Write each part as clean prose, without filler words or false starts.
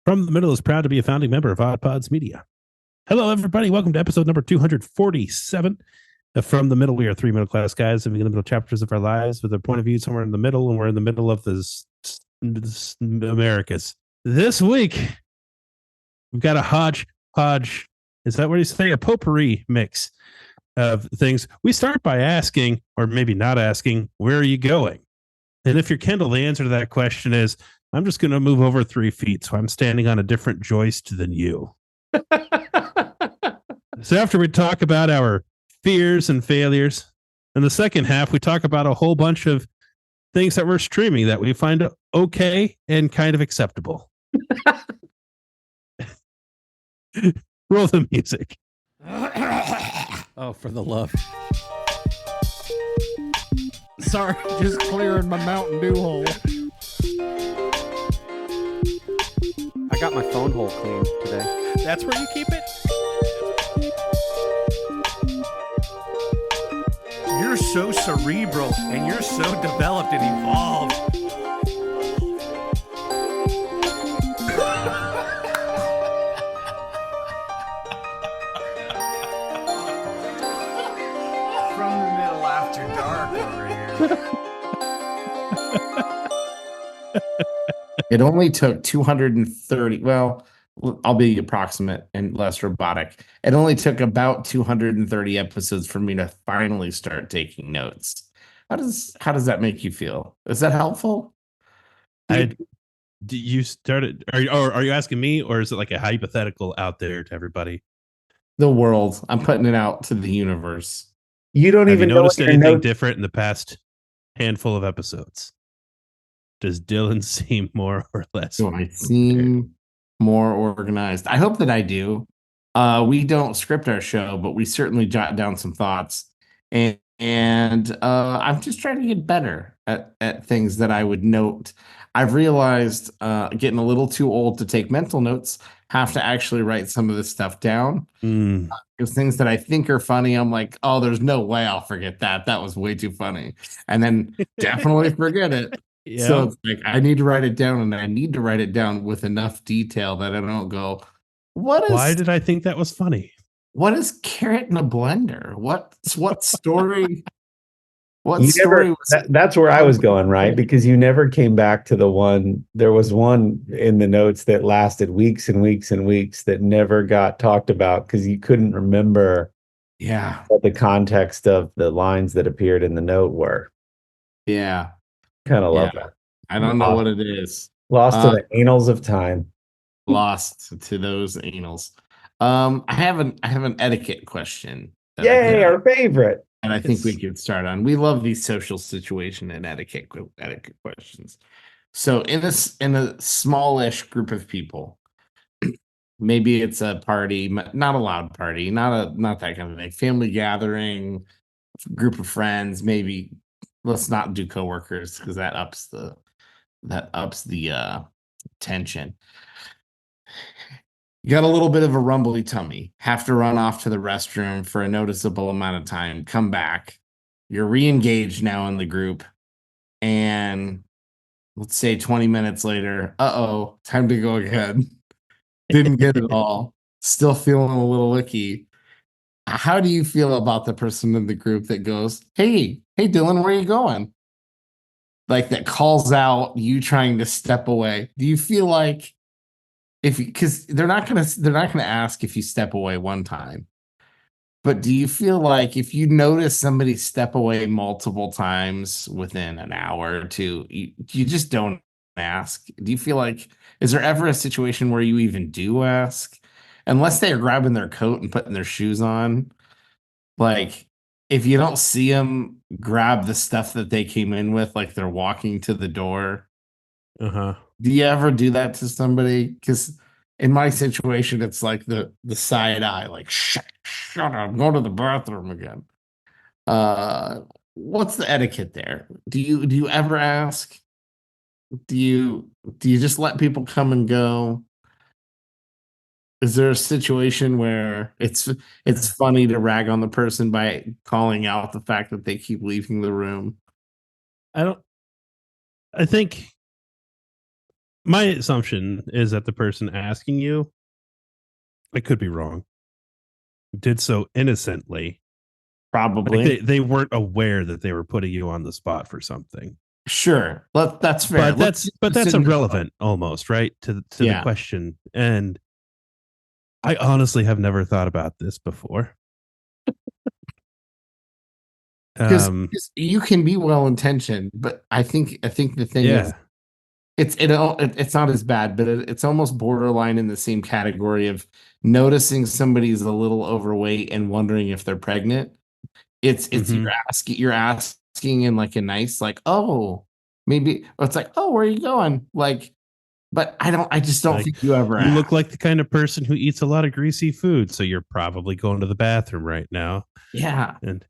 From the Middle is proud to be a founding member of Odd Pods Media. Hello, everybody. Welcome to episode number 247 of From the Middle. We are three middle class guys living in the middle chapters of our lives with a point of view somewhere in the middle, and we're in the middle of this Americas. This week, we've got a hodgepodge. Is that what you say? A potpourri mix of things. We start by asking, or maybe not asking, where are you going? And if you're Kendall, the answer to that question is, I'm just going to move over 3 feet, so I'm standing on a different joist than you. So after we talk about our fears and failures, in the second half, we talk about a whole bunch of things that we're streaming that we find okay and kind of acceptable. Roll the music. Oh, for the love. Sorry, just clearing my Mountain Dew hole. I got my phone hole cleaned today. That's where you keep it? You're so cerebral and you're so developed and evolved. From the Middle after dark over here. It only took 230. Well, I'll be approximate and less robotic. It only took about 230 episodes for me to finally start taking notes. How does that make you feel? Is that helpful? You started? Are you asking me, or is it like a hypothetical out there to everybody? The world. I'm putting it out to the universe. You don't Have even you know noticed what your anything notes- different in the past handful of episodes? Does Dillon seem more or less? Do I seem more organized? I hope that I do. We don't script our show, but we certainly jot down some thoughts. And I'm just trying to get better at things that I would note. I've realized getting a little too old to take mental notes, have to actually write some of this stuff down. Because things that I think are funny, I'm like, oh, there's no way I'll forget that. That was way too funny. And then definitely forget it. Yeah. So it's like I need to write it down, and I need to write it down with enough detail that I don't go, Why did I think that was funny? what is carrot in a blender? What story? What You story never, was that's where I was going, right? Because you never came back to the one. There was one in the notes that lasted weeks and weeks and weeks that never got talked about because you couldn't remember Yeah. what the context of the lines that appeared in the note were. Yeah. Kind of love Yeah. that. I don't know what it is. Lost to the annals of time. Lost to those anals. I have an etiquette question. that I Yay, have, our favorite. and I think we could start on. We love these social situation and etiquette questions. So in a smallish group of people, maybe it's a party, not a loud party, not that kind of thing. Family gathering, group of friends, maybe. Let's not do coworkers because that ups the tension. You got a little bit of a rumbly tummy, have to run off to the restroom for a noticeable amount of time, come back. You're re-engaged now in the group, and let's say 20 minutes later, time to go again. Didn't get it all. Still feeling a little icky. How do you feel about the person in the group that goes, hey, Dillon, where are you going? Like that calls out you trying to step away. Do you feel like because they're not gonna ask if you step away one time, but do you feel like if you notice somebody step away multiple times within an hour or two, you just don't ask? Do you feel like is there ever a situation where you even do ask? Unless they are grabbing their coat and putting their shoes on, like if you don't see them grab the stuff that they came in with, like they're walking to the door. Uh-huh. Do you ever do that to somebody? Because in my situation, it's like the side eye, like shut up, go to the bathroom again. What's the etiquette there? Do you ever ask? Do you just let people come and go? Is there a situation where it's funny to rag on the person by calling out the fact that they keep leaving the room? I think My assumption is that the person asking you, I could be wrong, did so innocently. Probably. Like they weren't aware that they were putting you on the spot for something. Sure. That's fair. But that's irrelevant almost, right? To the Yeah. question. And I honestly have never thought about this before. Because you can be well intentioned, but I think the thing is, it's not as bad, but it's almost borderline in the same category of noticing somebody's a little overweight and wondering if they're pregnant. It's you're asking in like a nice, like, oh, maybe, or it's like, oh, where are you going? Like, but I just don't like, think you ever you look ask. like the kind of person who eats a lot of greasy food, so you're probably going to the bathroom right now. Yeah. And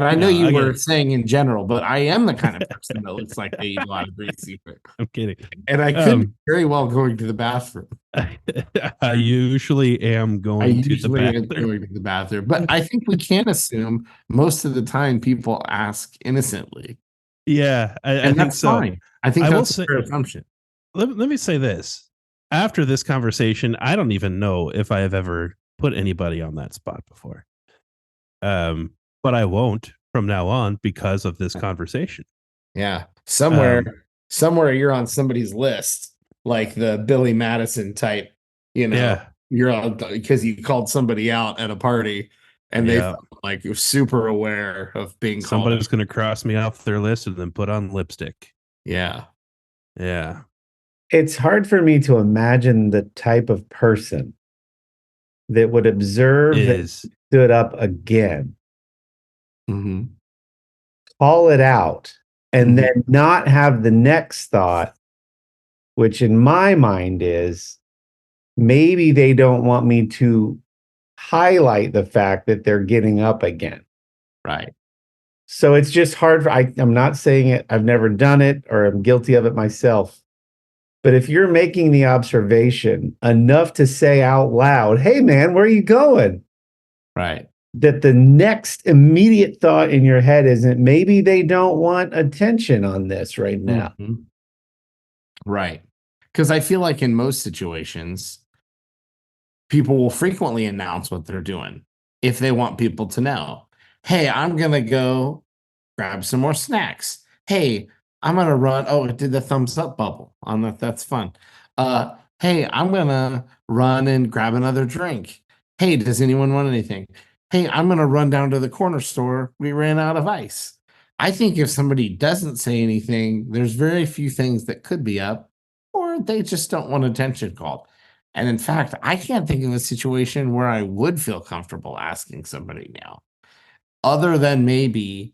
I know no, you I get were it. saying in general, but I am the kind of person that looks like they eat a lot of greasy food. I'm kidding. And I could be very well going to the bathroom. I usually am I going to the usually am bathroom. going to the bathroom, but I think we can assume most of the time people ask innocently, Yeah, I and think that's so. fine. I think I will that's a say, fair assumption. let me say this. After this conversation, I don't even know if I have ever put anybody on that spot before. But I won't from now on because of this conversation. Yeah, Um, somewhere you're on somebody's list, like the Billy Madison type. yeah, You're on because you called somebody out at a party, and they yeah. felt like you're super aware of being called out. Somebody's going to cross me off their list and then put on lipstick. Yeah, Yeah, It's hard for me to imagine the type of person that would observe that is stood up again, mm-hmm. call it out, and Mhm. then not have the next thought, which in my mind is maybe they don't want me to highlight the fact that they're getting up again. Right. So it's just hard for, I'm not saying it, I've never done it or I'm guilty of it myself. But if you're making the observation enough to say out loud, hey man, where are you going? Right. That the next immediate thought in your head isn't maybe they don't want attention on this right now. Mhm. Right. Because I feel like in most situations, people will frequently announce what they're doing if they want people to know. Hey, I'm gonna go grab some more snacks. Hey, I'm gonna run. Oh, it did the thumbs up bubble on that. That's fun. Hey, I'm gonna run and grab another drink. Hey, does anyone want anything? Hey, I'm gonna run down to the corner store. We ran out of ice. I think if somebody doesn't say anything, there's very few things that could be up, or they just don't want attention called. And in fact, I can't think of a situation where I would feel comfortable asking somebody now, other than maybe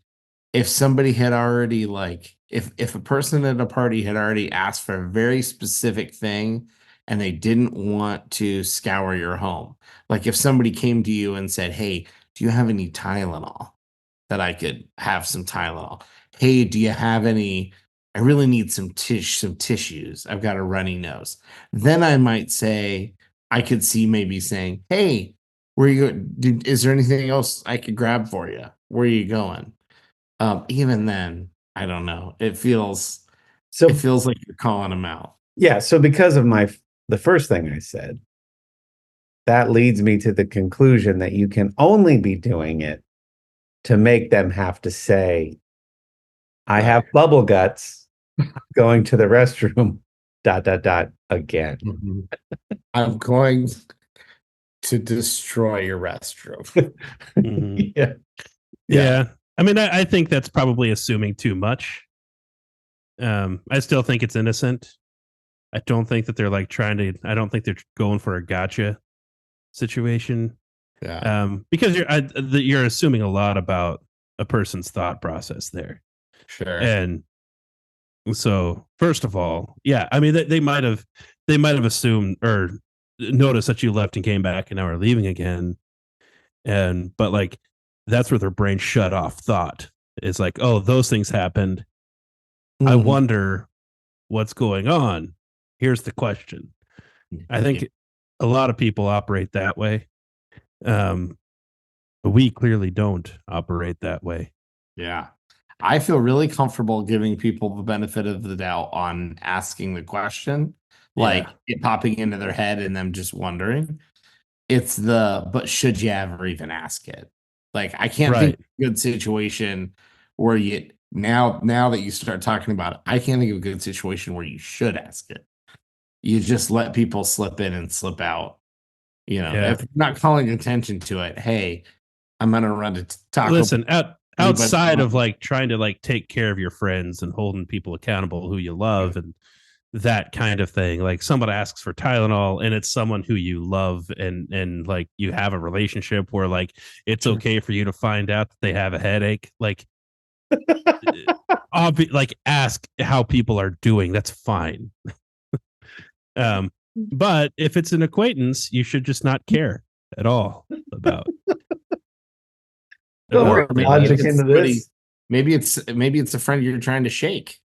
if somebody had already like if a person at a party had already asked for a very specific thing and they didn't want to scour your home. Like if somebody came to you and said, "Hey, do you have any Tylenol that I could have some Tylenol? Hey, do you have any I really need some tissues. I've got a runny nose." Then I might say I could see maybe saying, "Hey, where you is there anything else I could grab for you? Where are you going?" Even then, I don't know. So It feels like you're calling them out. yeah, so because of the first thing I said, that leads me to the conclusion that you can only be doing it to make them have to say, I Right. have bubble guts going to the restroom, again. Mhm. I'm going to destroy your restroom. mhm. Yeah. Yeah. I mean, I think that's probably assuming too much. I still think it's innocent. I don't think that they're like trying to. I don't think they're going for a gotcha situation. Yeah. Because you're assuming a lot about a person's thought process there, Sure. and so first of all, yeah, I mean they might have assumed or noticed that you left and came back and now are leaving again, and but like that's where their brain shut off thought. It's like, oh, those things happened. I Mhm. wonder what's going on. Here's the question. I think a lot of people operate that way. Um, but we clearly don't operate that way. Yeah. I feel really comfortable giving people the benefit of the doubt on asking the question like Yeah. it popping into their head and them just wondering. It's the but should you ever even ask it? Like I can't think Right. of a good situation where you now that you start talking about it, I can't think of a good situation where you should ask it. You just let people slip in and slip out. Yeah. If you're not calling attention to it, hey, I'm gonna run to Taco Bell. Listen, Anybody outside of want- like trying to like take care of your friends and holding people accountable who you love and that kind of thing, like someone asks for Tylenol and it's someone who you love and like you have a relationship where like it's Sure. okay for you to find out that they have a headache, like like ask how people are doing. That's fine. But if it's an acquaintance, you should just not care at all about. No Or more maybe logic it's into somebody, this. maybe it's a friend you're trying to shake,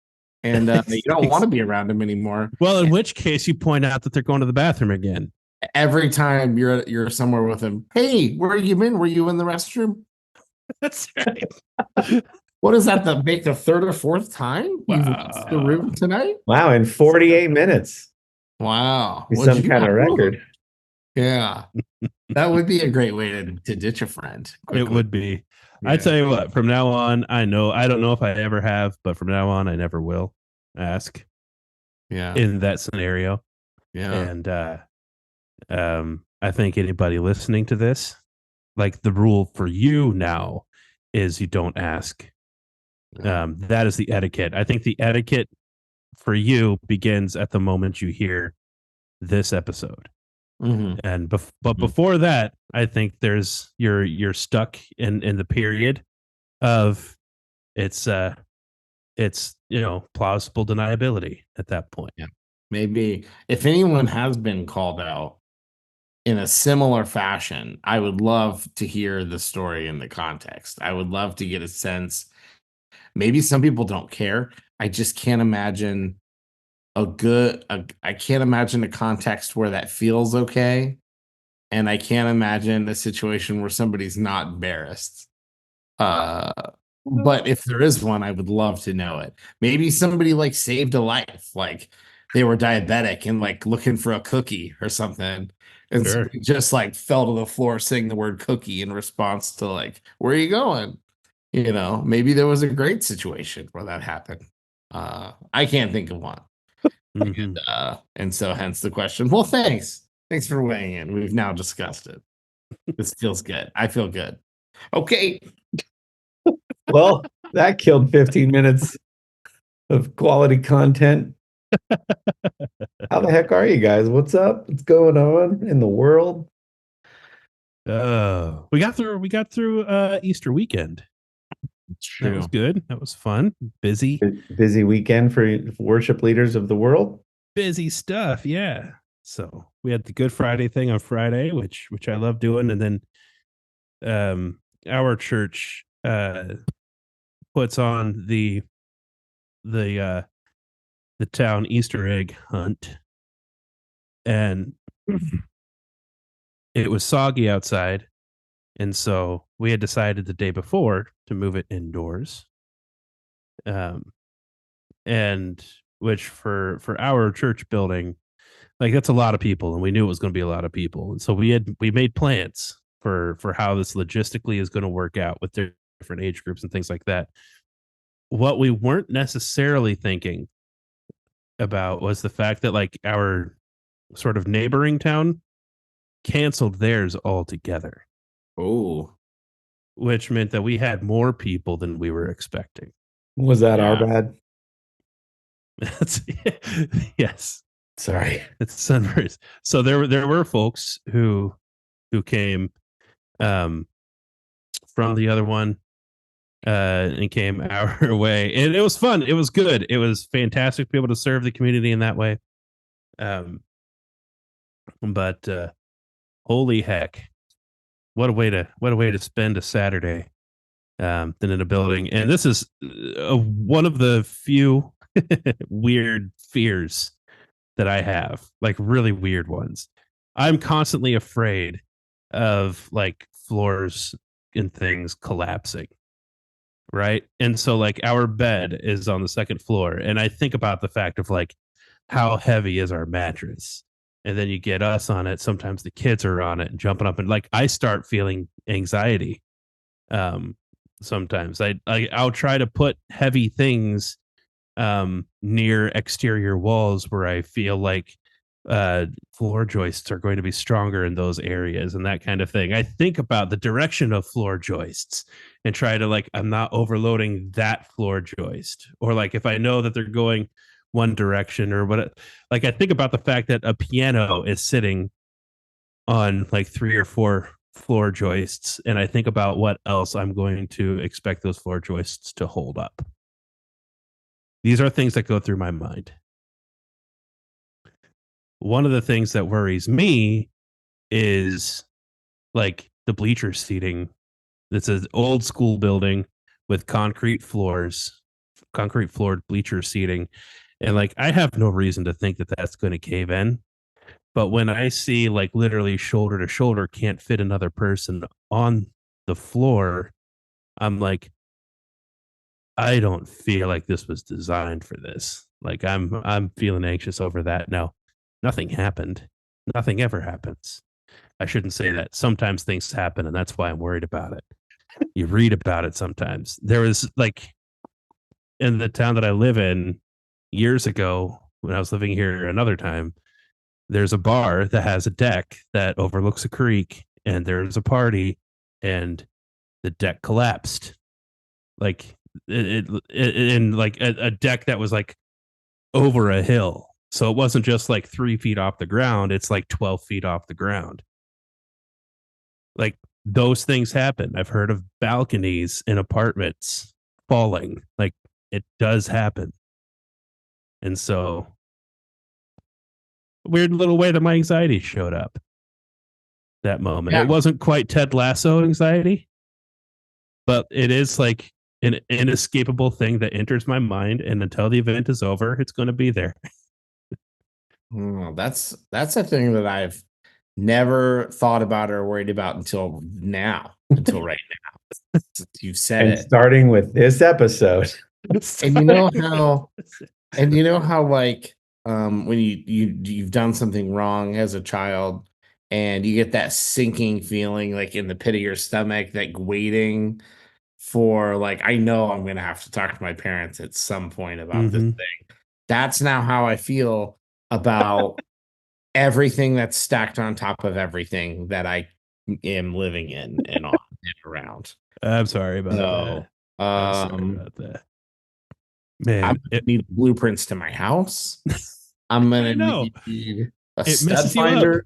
and you don't want to be around him anymore. Well, in which case you point out that they're going to the bathroom again. Every time you're somewhere with him, hey, where have you been? Were you in the restroom? That's right. What is that? The make the third or fourth time you've left the room tonight? Wow, in 48 minutes. Wow, Be what'd some you kind of have? record. Yeah, that would be a great way to ditch a friend. It Quickly. would be. I Yeah. tell you what, from now on, I don't know if I ever have, but from now on, I never will ask Yeah, in that scenario. yeah. And I think anybody listening to this, like the rule for you now is you don't ask. That is the etiquette. I think the etiquette for you begins at the moment you hear this episode. Mhm. And but before that, I think there's you're stuck in the period of it's plausible deniability at that point. Yeah. Maybe if anyone has been called out in a similar fashion, I would love to hear the story in the context. I would love to get a sense. Maybe some people don't care. I just can't imagine I can't imagine a context where that feels okay. And I can't imagine a situation where somebody's not embarrassed. Uh, but if there is one, I would love to know it. Maybe somebody like saved a life, like they were diabetic and like looking for a cookie or something. And Sure. somebody just like fell to the floor saying the word cookie in response to like, where are you going? Maybe there was a great situation where that happened. I can't think of one. Mhm. And so hence the question. Well, thanks. Thanks for weighing in. We've now discussed it. This feels good. I feel good. Okay. Well, that killed 15 minutes of quality content. How the heck are you guys? What's up? What's going on in the world? We got through Easter weekend. It's That was good. That was fun. Busy Busy weekend for worship leaders of the world. stuff. Yeah. So we had the Good Friday thing on Friday, which I love doing, and then our church puts on the town Easter egg hunt, and it was soggy outside, and so we had decided the day before to move it indoors. And which for our church building, like that's a lot of people, and we knew it was going to be a lot of people, and so we made plans for how this logistically is going to work out with different age groups and things like that. What we weren't necessarily thinking about was the fact that like our sort of neighboring town canceled theirs altogether, Oh, which meant that we had more people than we were expecting. Was that our Yeah. bad? Yes, Sorry. it's Sunburst. So there were folks who came from the other one and came our way, and it was fun. It was good. It was fantastic to be able to serve the community in that way. But holy heck, what a way to spend a Saturday than in a building. And this is one of the few weird fears that I have, like really weird ones. I'm constantly afraid of like floors and things collapsing. Right. And so like our bed is on the second floor. And I think about the fact of like how heavy is our mattress? And then you get us on it. Sometimes the kids are on it and jumping up, and like I start feeling anxiety. Sometimes I'll try to put heavy things near exterior walls where I feel like floor joists are going to be stronger in those areas and that kind of thing. I think about the direction of floor joists and try to like, I'm not overloading that floor joist, or like if I know that they're going one direction or what, like I think about the fact that a piano is sitting on like 3 or 4 floor joists, and I think about what else I'm going to expect those floor joists to hold up. These are things that go through my mind. One of the things that worries me is like the bleacher seating. It's an old school building with concrete floors, concrete floored bleacher seating. And like, I have no reason to think that that's going to cave in. But when I see like literally shoulder to shoulder can't fit another person on the floor, I'm like, I don't feel like this was designed for this. Like I'm feeling anxious over that. Now, nothing happened. Nothing ever happens. I shouldn't say that. Sometimes things happen, and that's why I'm worried about it. You read about it sometimes. There was like in the town that I live in years ago when I was living here another time, there's a bar that has a deck that overlooks a creek, and there's a party, and the deck collapsed. Like in like a deck that was like over a hill. So it wasn't just like 3 feet off the ground. It's like 12 feet off the ground. Like those things happen. I've heard of balconies in apartments falling. Like it does happen. And so weird little way that my anxiety showed up that moment. Yeah. It wasn't quite Ted Lasso anxiety, but it is like an inescapable thing that enters my mind, and until the event is over, it's going to be there. That's a thing that I've never thought about or worried about until now, until right now. You've said And it. starting with this episode. And you know how like when you've done something wrong as a child and you get that sinking feeling like in the pit of your stomach, like waiting for like, I know I'm gonna have to talk to my parents at some point about this thing. That's now how I feel about everything that's stacked on top of everything that I am living in and on and around. I'm sorry about So, that. I'm sorry about that. Man, I'm gonna need blueprints to my house. I'm gonna need a stud finder.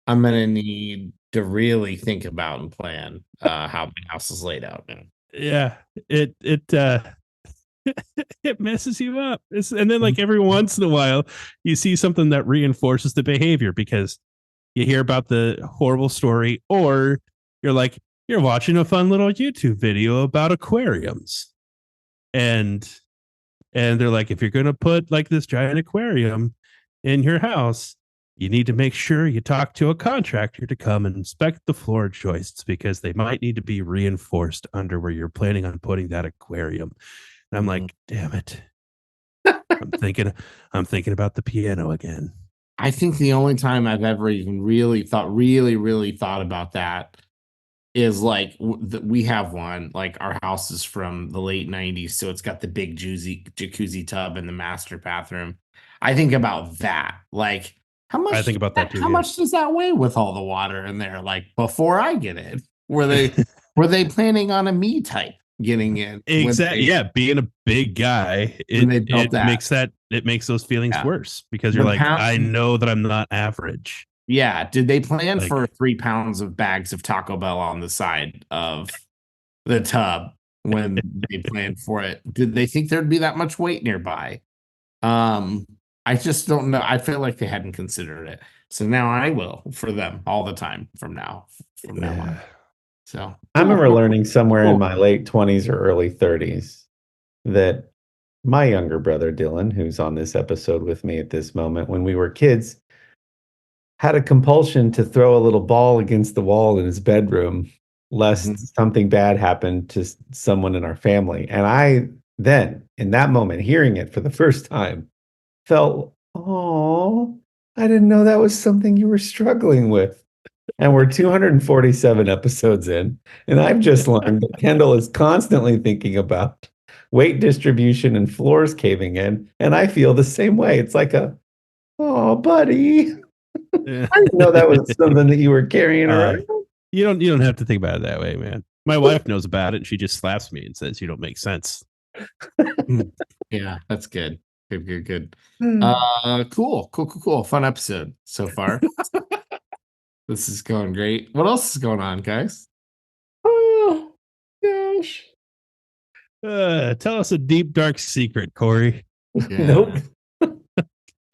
I'm gonna need to really think about and plan how my house is laid out now. Yeah, it it messes you up. And then like every once in a while, you see something that reinforces the behavior because you hear about the horrible story, or you're watching a fun little YouTube video about aquariums, and they're like, if you're going to put like this giant aquarium in your house, you need to make sure you talk to a contractor to come and inspect the floor joists because they might need to be reinforced under where you're planning on putting that aquarium. And I'm like, damn it. I'm thinking about the piano again. I think the only time I've ever even really thought about that is like we have one, like our house is from the late 90s, so it's got the big jacuzzi tub in the master bathroom. I think about that, like how much I think about that too. How much does that weigh with all the water in there? Like before I get in, were they planning on a me type getting in? Exactly. Yeah, being a big guy, it makes those feelings worse because you're like, I know that I'm not average. Yeah. Did they plan for 3 pounds of bags of Taco Bell on the side of the tub when they planned for it? Did they think there'd be that much weight nearby? I just don't know. I feel like they hadn't considered it. So now I will for them all the time from now on. So I remember learning somewhere in my late 20s or early 30s that my younger brother, Dillon, who's on this episode with me at this moment, when we were kids, had a compulsion to throw a little ball against the wall in his bedroom lest something bad happened to someone in our family. And I then, in that moment, hearing it for the first time, felt Oh, I didn't know that was something you were struggling with. And we're 247 episodes in, and I've just learned that Kendall is constantly thinking about weight distribution and floors caving in, and I feel the same way. It's like oh, buddy, Yeah. I didn't know that was something that you were carrying around. You don't have to think about it that way, man. My wife knows about it, and she just slaps me and says you don't make sense. Yeah, that's good. Good. Hmm. Cool. Fun episode so far. This is going great. What else is going on, guys? Oh, gosh. Tell us a deep, dark secret, Kory. Nope.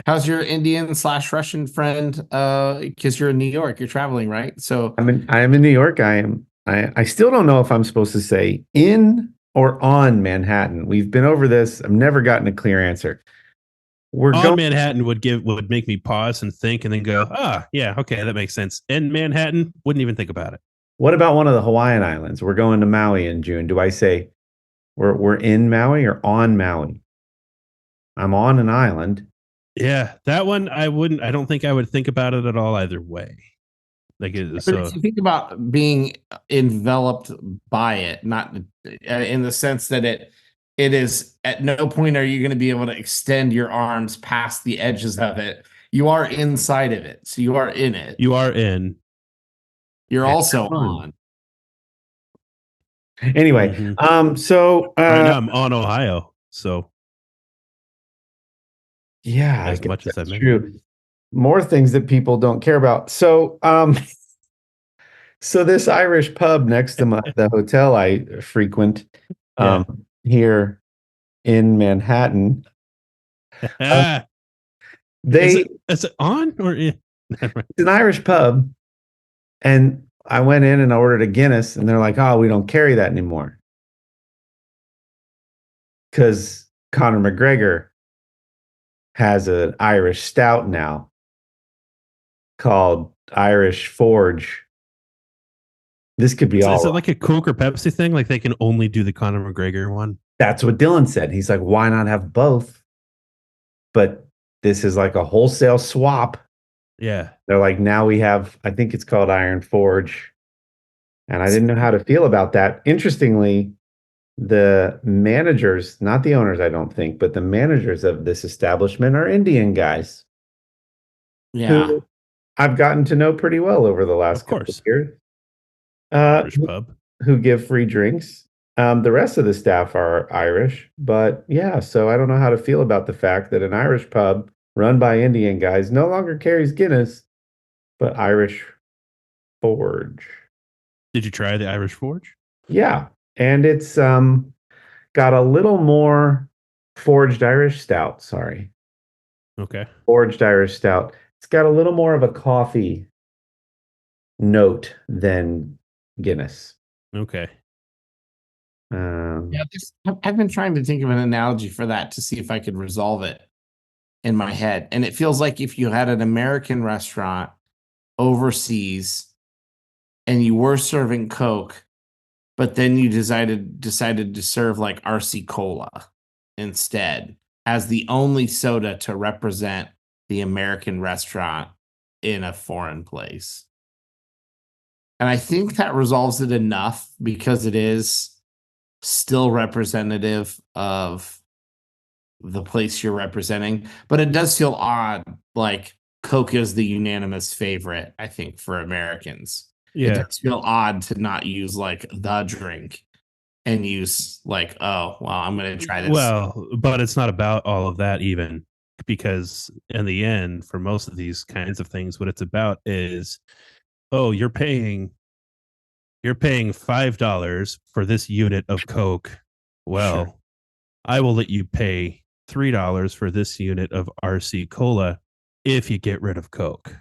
How's your Indian/Russian friend? Because you're in New York, you're traveling, right? So I'm in New York. I still don't know if I'm supposed to say in or on Manhattan. We've been over this. I've never gotten a clear answer. We're On going. Manhattan would make me pause and think, and then go, yeah, okay, that makes sense. In Manhattan, wouldn't even think about it. What about one of the Hawaiian islands? We're going to Maui in June. Do I say we're in Maui or on Maui? I'm on an island. Yeah, that one I wouldn't. I don't think I would think about it at all either way. Like But so, if you think about being enveloped by it, not in the sense that it is at no point are you going to be able to extend your arms past the edges of it. You are inside of it, so you are in it. you are in. You're And also on. on. Anyway, so Right now I'm on Ohio, so yeah, I as guess much as that's I'm in. true. More things that people don't care about. So so this Irish pub next to the hotel I frequent Yeah. here in Manhattan, is they it on or in? it's an Irish pub, and I went in and I ordered a Guinness, and they're like, "Oh, we don't carry that anymore because Conor McGregor has an Irish stout now called Irish Forge." This could be all Is it wrong. like a Coke or Pepsi thing? Like they can only do the Conor McGregor one? That's what Dillon said. He's like, "Why not have both?" But this is like a wholesale swap. Yeah. They're like, now we have, I think it's called Iron Forge. And I didn't know how to feel about that. Interestingly, the managers, not the owners, I don't think, but the managers of this establishment are Indian guys Yeah. who I've gotten to know pretty well over the last Of couple of course. years, Irish pub. who give free drinks. The rest of the staff are Irish, but yeah, so I don't know how to feel about the fact that an Irish pub run by Indian guys no longer carries Guinness, but Irish Forge. Did you try the Irish Forge? Yeah, and it's got a little more forged Irish stout, sorry. Okay. Forged Irish stout. It's got a little more of a coffee note than Guinness. Okay. Yeah, I've been trying to think of an analogy for that to see if I could resolve it in my head. And it feels like if you had an American restaurant overseas and you were serving Coke, but then you decided to serve like RC Cola instead as the only soda to represent the American restaurant in a foreign place. And I think that resolves it enough because it is still representative of the place you're representing, but it does feel odd. Like Coke is the unanimous favorite, I think, for Americans. It Yeah. does feel odd to not use like the drink and use like, oh, well, I'm going to try this. Well, but it's not about all of that even, because in the end, for most of these kinds of things, what it's about is, oh, you're paying $5 for this unit of Coke. Well, Sure. I will let you pay $3 for this unit of RC Cola if you get rid of Coke.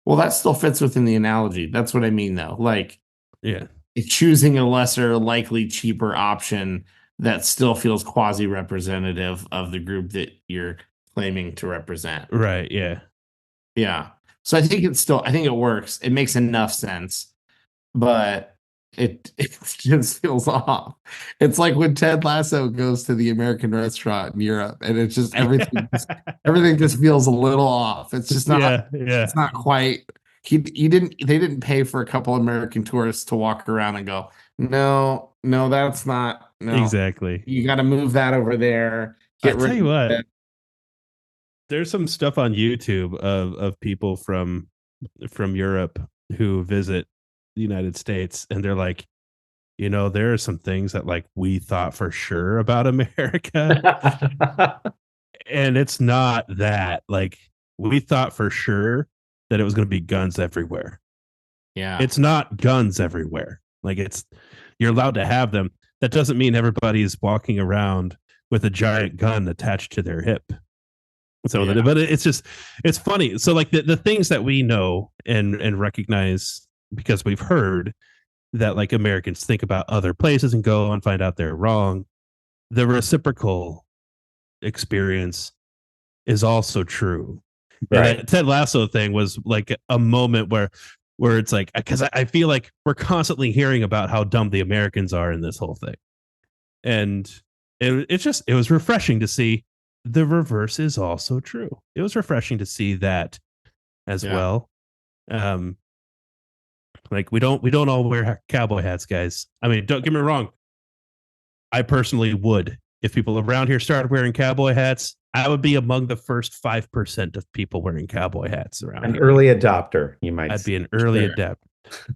Well, that still fits within the analogy. That's what I mean, though. Like, Yeah. choosing a lesser, likely cheaper option that still feels quasi representative of the group that you're claiming to represent. Right. Yeah. Yeah. So I think it works. It makes enough sense. But it just feels off. It's like when Ted Lasso goes to the American restaurant in Europe, and it's just everything just feels a little off. It's just not. Yeah. It's not quite. They didn't pay for a couple American tourists to walk around and go, no, that's not. No, Exactly. you got to move that over there. I Get tell rid you of what, it. there's some stuff on YouTube of people from Europe who visit the United States, and they're like, there are some things that like we thought for sure about America, and it's not that. Like we thought for sure that it was going to be guns everywhere. Yeah, It's not guns everywhere. Like you're allowed to have them. That doesn't mean everybody's walking around with a giant gun attached to their hip. So, Yeah. but it's funny. So, like the things that we know and recognize because we've heard that like Americans think about other places and go and find out they're wrong. The reciprocal experience is also true. Right. And that Ted Lasso thing was like a moment where it's like, because I feel like we're constantly hearing about how dumb the Americans are in this whole thing, and it was refreshing to see the reverse is also true. It was refreshing to see that as well. Like we don't all wear cowboy hats, guys. I mean, don't get me wrong. I personally would. If people around here started wearing cowboy hats, I would be among the first 5% of people wearing cowboy hats around An here. early adopter, you might I'd say. be an early Sure. adopter.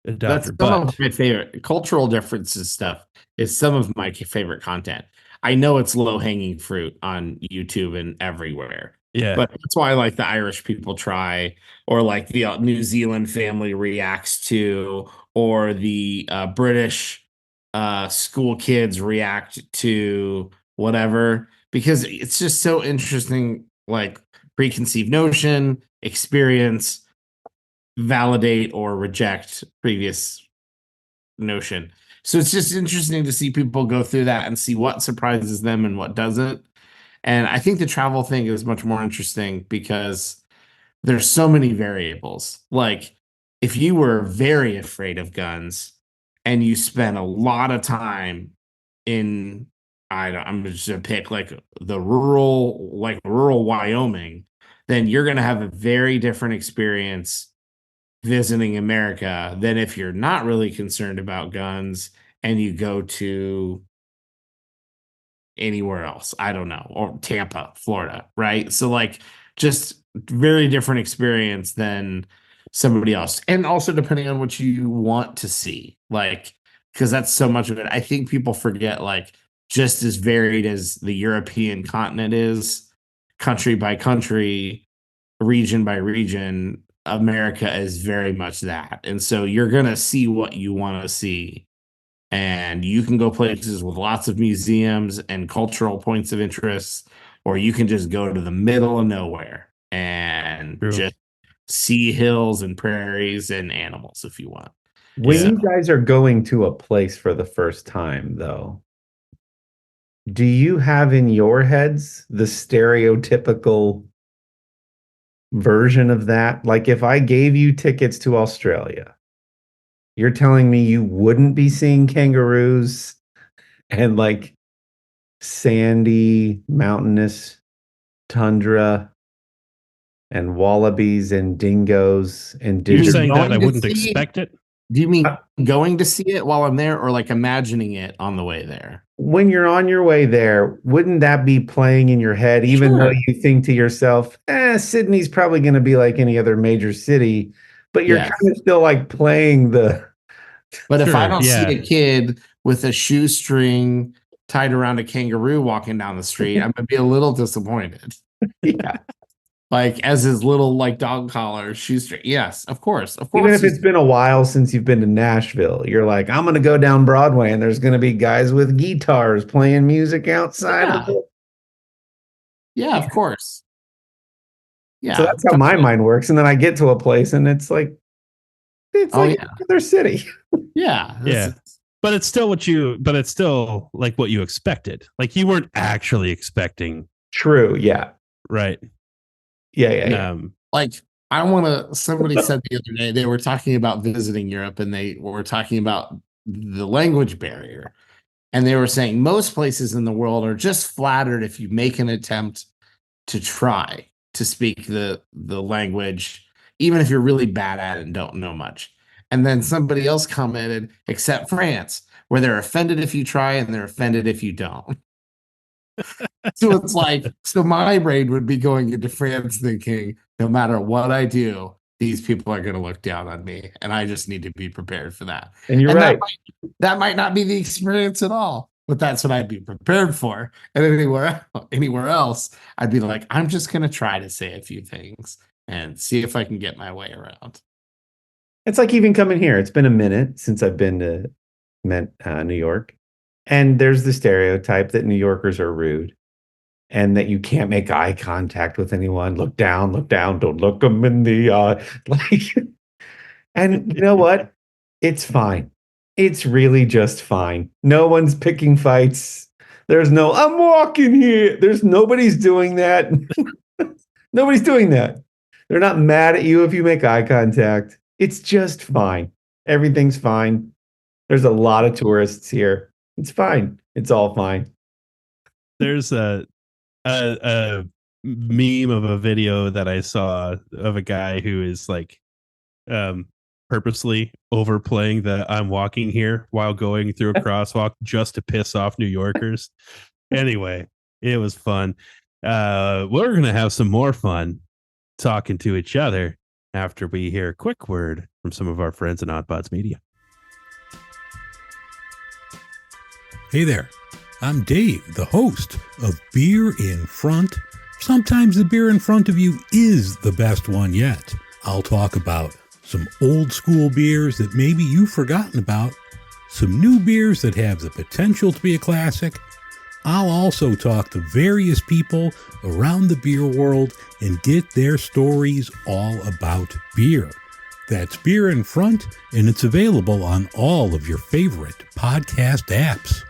That's some of my favorite cultural differences stuff is some of my favorite content. I know it's low hanging fruit on YouTube and everywhere. Yeah. But that's why I like the Irish people try, or like the New Zealand family reacts to, or the British school kids react to whatever, because it's just so interesting, like preconceived notion, experience, validate or reject previous notion. So it's just interesting to see people go through that and see what surprises them and what doesn't. And I think the travel thing is much more interesting because there's so many variables. Like if you were very afraid of guns and you spent a lot of time in I'm just gonna pick like rural Wyoming, then you're gonna have a very different experience visiting America than if you're not really concerned about guns and you go to anywhere else. I don't know, or Tampa, Florida, right? So like just very different experience than somebody else. And also depending on what you want to see. Like because that's so much of it. I think people forget like just as varied as the European continent is, country by country, region by region, America is very much that. And so you're going to see what you want to see. And you can go places with lots of museums and cultural points of interest, or you can just go to the middle of nowhere and just see hills and prairies and animals if you want. When you guys are going to a place for the first time, though, do you have in your heads the stereotypical version of that? Like if I gave you tickets to Australia, you're telling me you wouldn't be seeing kangaroos and like sandy, mountainous tundra and wallabies and dingoes and You're digital. saying that I wouldn't expect it? Do you mean going to see it while I'm there, or like imagining it on the way there? When you're on your way there, wouldn't that be playing in your head, even though you think to yourself, Sydney's probably going to be like any other major city, but you're kind of still like playing the. But if I don't see a kid with a shoestring tied around a kangaroo walking down the street, I'm going to be a little disappointed. Yeah. Like as his little like dog collar shoestring. Yes, of course. Even if it's been a while since you've been to Nashville, you're like, I'm going to go down Broadway and there's going to be guys with guitars playing music outside of it. Yeah, of course. Yeah. So that's how my mind works. And then I get to a place and it's like another city. Yeah. Yeah. But it's still like what you expected. Like you weren't actually expecting. True. Yeah. Right. Yeah. Like I want to. Somebody said the other day they were talking about visiting Europe, and they were talking about the language barrier, and they were saying most places in the world are just flattered if you make an attempt to try to speak the language, even if you're really bad at it and don't know much. And then somebody else commented, except France, where they're offended if you try and they're offended if you don't. So it's like, so my brain would be going into France thinking, no matter what I do, these people are going to look down on me, and I just need to be prepared for that. And you're And right. that might not be the experience at all, but that's what I'd be prepared for. And anywhere else, I'd be like, I'm just going to try to say a few things and see if I can get my way around. It's like even coming here. It's been a minute since I've been to New York. And there's the stereotype that New Yorkers are rude and that you can't make eye contact with anyone. Look down, don't look them in the eye. Like, and you know what? It's fine. It's really just fine. No one's picking fights. There's no, I'm walking here. Nobody's doing that. Nobody's doing that. They're not mad at you if you make eye contact. It's just fine. Everything's fine. There's a lot of tourists here. It's fine. It's all fine. There's a meme of a video that I saw of a guy who is like purposely overplaying the I'm walking here while going through a crosswalk just to piss off New Yorkers. Anyway, it was fun. We're gonna have some more fun talking to each other after we hear a quick word from some of our friends at Oddpods Media. Hey there, I'm Dave, the host of Beer in Front. Sometimes the beer in front of you is the best one yet. I'll talk about some old school beers that maybe you've forgotten about, some new beers that have the potential to be a classic. I'll also talk to various people around the beer world and get their stories all about beer. That's Beer in Front, and it's available on all of your favorite podcast apps.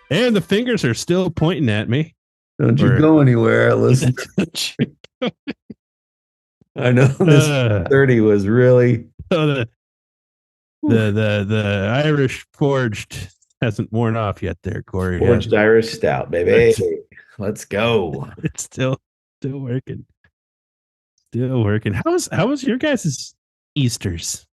And the fingers are still pointing at me. Don't you go anywhere. Listen. I know this 30 was really the Irish forged hasn't worn off yet there, Kory. forged Irish stout, baby. Let's go. It's still working. Still working. How was your guys' Easters?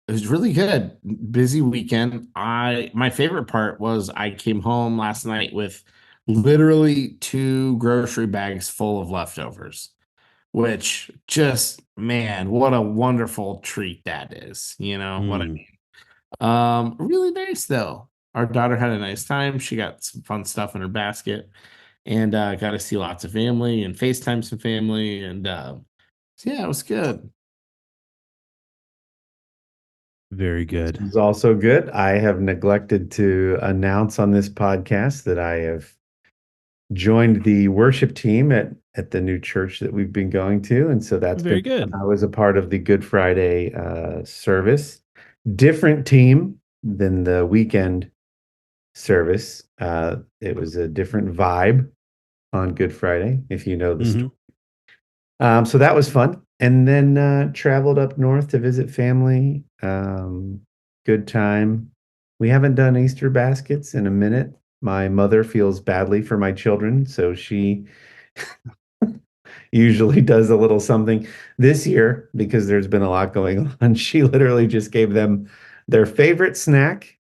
It was really good. Busy weekend. My favorite part was I came home last night with literally 2 grocery bags full of leftovers, which just, man, what a wonderful treat that is. You know what I mean? Really nice though. Our daughter had a nice time. She got some fun stuff in her basket and got to see lots of family and FaceTime some family. And so yeah, it was good. Very good. It's also good. I have neglected to announce on this podcast that I have joined the worship team at the new church that we've been going to. And so that's very been good. I was a part of the Good Friday service. Different team than the weekend service. It was a different vibe on Good Friday, if you know the story. So that was fun. And then traveled up north to visit family. Good time. We haven't done Easter baskets in a minute. My mother feels badly for my children, so she usually does a little something. This year, because there's been a lot going on, she literally just gave them their favorite snack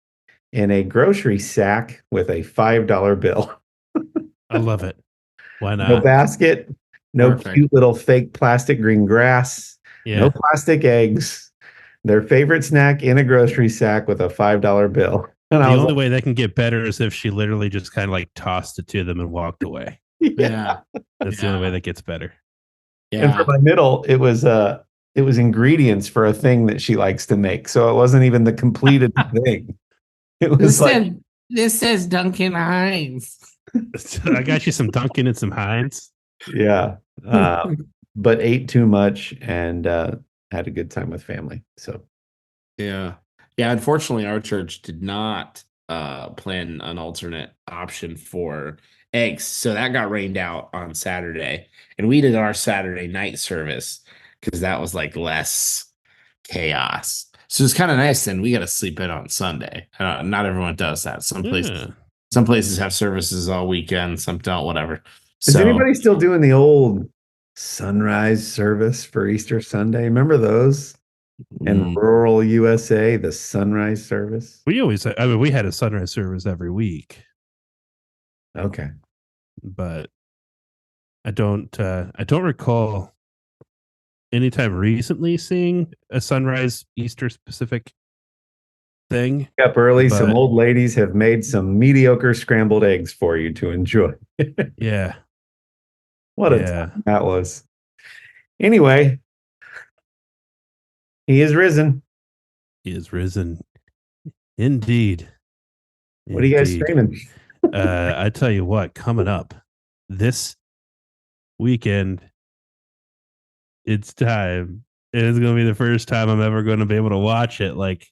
in a grocery sack with a $5 bill. I love it. Why not? No basket. No Perfect. cute little fake plastic green grass. Yeah. No plastic eggs. Their favorite snack in a grocery sack with a $5 bill. And The I was only like, way that can get better is if she literally just kind of like tossed it to them and walked away. Yeah. That's the only way that gets better. And for my middle, it was ingredients for a thing that she likes to make. So it wasn't even the completed thing. It was This says Duncan Hines. I got you some Dunkin' and some Heinz. yeah. But ate too much and had a good time with family. So Yeah. Yeah. Unfortunately, our church did not plan an alternate option for eggs. So that got rained out on Saturday. And we did our Saturday night service because that was like less chaos. So it's kind of nice. Then we got to sleep in on Sunday. Not everyone does that. Some places have services all weekend, some don't, whatever. Is So anybody still doing the old sunrise service for Easter Sunday? Remember those in rural USA, the sunrise service? We had a sunrise service every week, Okay. but I don't recall anytime recently seeing a sunrise Easter specific thing. Up early, some But- old ladies have made some mediocre scrambled eggs for you to enjoy. Yeah. What a time that was. Anyway, he is risen. He is risen. Indeed. What are you guys streaming? I tell you what, coming up this weekend, it's time. It's going to be the first time I'm ever going to be able to watch it like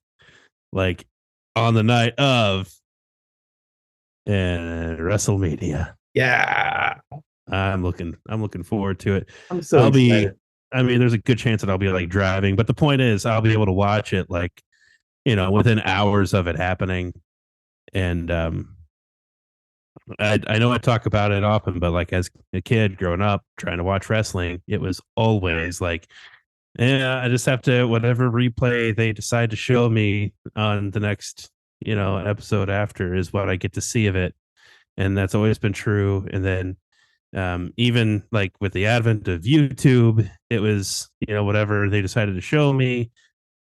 on the night of WrestleMania. Yeah. I'm looking forward to it. I'm so excited. There's a good chance that I'll be like driving, but the point is I'll be able to watch it like, within hours of it happening. And I know I talk about it often, but like as a kid growing up trying to watch wrestling, it was always like, yeah, I just have to, whatever replay they decide to show me on the next, episode after is what I get to see of it. And that's always been true. And then even like with the advent of YouTube, it was, whatever they decided to show me.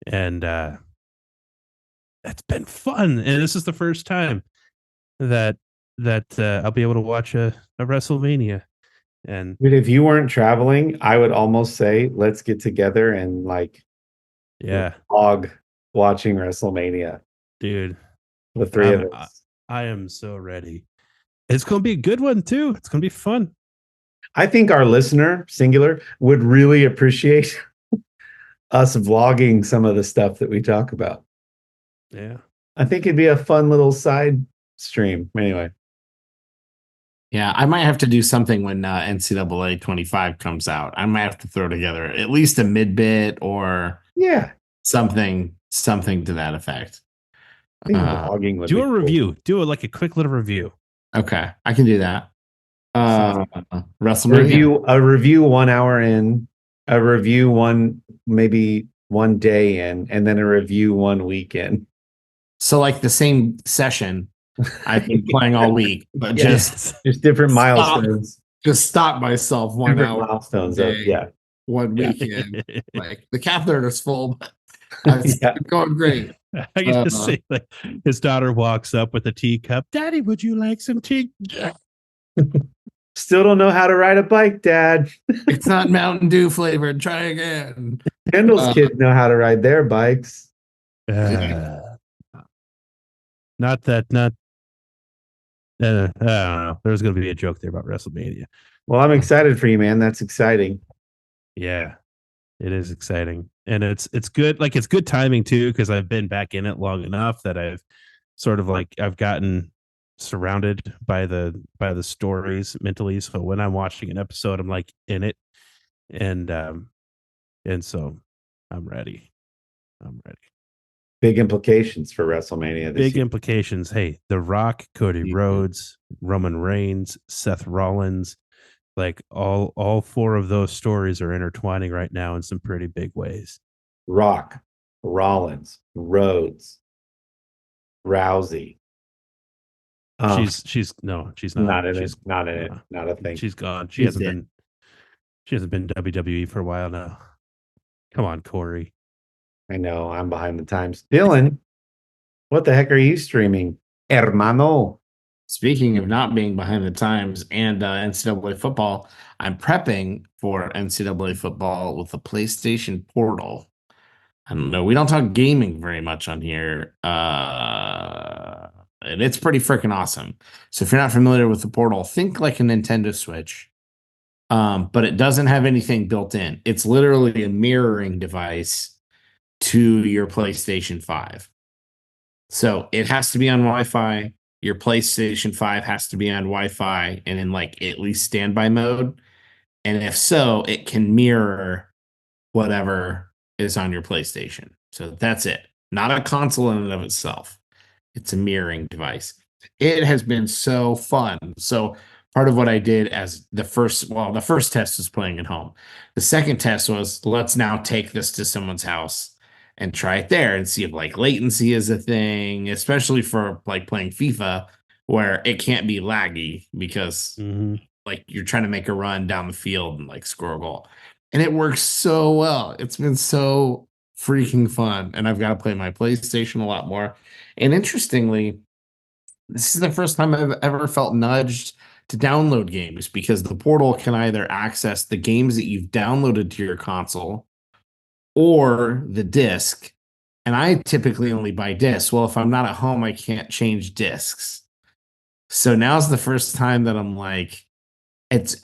And that's been fun. And this is the first time that I'll be able to watch a WrestleMania. And Dude, if you weren't traveling, I would almost say let's get together and vlog watching WrestleMania. Dude, the three of us. I am so ready. It's going to be a good one too. It's going to be fun. I think our listener, singular, would really appreciate us vlogging some of the stuff that we talk about. Yeah. I think it'd be a fun little side stream. Anyway. Yeah, I might have to do something when NCAA 25 comes out. I might have to throw together at least a mid-bit or something to that effect. I think vlogging would do be a review. Cool. Do like a quick little review. Okay, I can do that. WrestleMania. A review 1 hour in, a review maybe 1 day in, and then a review 1 week in. So like the same session I've been playing all week, but just different milestones. Just stop myself 1 hour milestones day, of 1 weekend. Like the catheter is full, but it's going great. I can just see like his daughter walks up with a teacup. Daddy, would you like some tea? Still don't know how to ride a bike, Dad. It's not Mountain Dew flavored. Try again. Kendall's kids know how to ride their bikes. Not that. I don't know. There's going to be a joke there about WrestleMania. Well, I'm excited for you, man. That's exciting. Yeah, it is exciting, and it's good. Like it's good timing too, because I've been back in it long enough that I've sort of like I've gotten surrounded by the stories mentally. So when I'm watching an episode, I'm like in it, and so I'm ready. Big implications for WrestleMania. Big implications. Hey, The Rock, Cody Rhodes, Roman Reigns, Seth Rollins, like all 4 of those stories are intertwining right now in some pretty big ways. Rock, Rollins, Rhodes, Rousey. She's not. Not in she's it. Not in it. Not a thing. She's gone. She hasn't been WWE for a while now. Come on, Kory. I know, I'm behind the times. Dillon, what the heck are you streaming? Hermano. Speaking of not being behind the times and NCAA football, I'm prepping for NCAA football with the PlayStation Portal. I don't know. We don't talk gaming very much on here. And it's pretty freaking awesome. So if you're not familiar with the Portal, think like a Nintendo Switch. But it doesn't have anything built in. It's literally a mirroring device to your PlayStation 5. So it has to be on Wi-Fi. your PlayStation 5 has to be on Wi-Fi and in like at least standby mode. And if so, it can mirror whatever is on your PlayStation. So that's it. Not a console in and of itself. It's a mirroring device. It has been so fun. So part of what I did as the first test was playing at home. The second test was let's now take this to someone's house and try it there and see if like latency is a thing, especially for like playing FIFA where it can't be laggy because like you're trying to make a run down the field and like score a goal. And it works so well. It's been so freaking fun. And I've got to play my PlayStation a lot more. And interestingly, this is the first time I've ever felt nudged to download games because the portal can either access the games that you've downloaded to your console or the disc. And I typically only buy discs. Well, if I'm not at home, I can't change discs. So now's the first time that I'm like,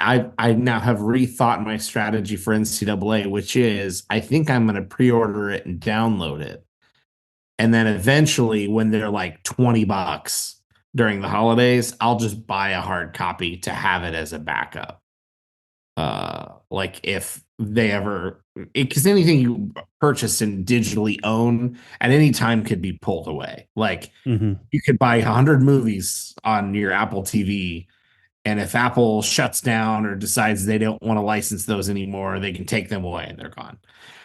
I now have rethought my strategy for NCAA, which is I think I'm going to pre-order it and download it. And then eventually when they're like $20 during the holidays, I'll just buy a hard copy to have it as a backup. Like if they ever, because anything you purchase and digitally own at any time could be pulled away. Like you could buy 100 movies on your Apple TV. And if Apple shuts down or decides they don't want to license those anymore, they can take them away and they're gone.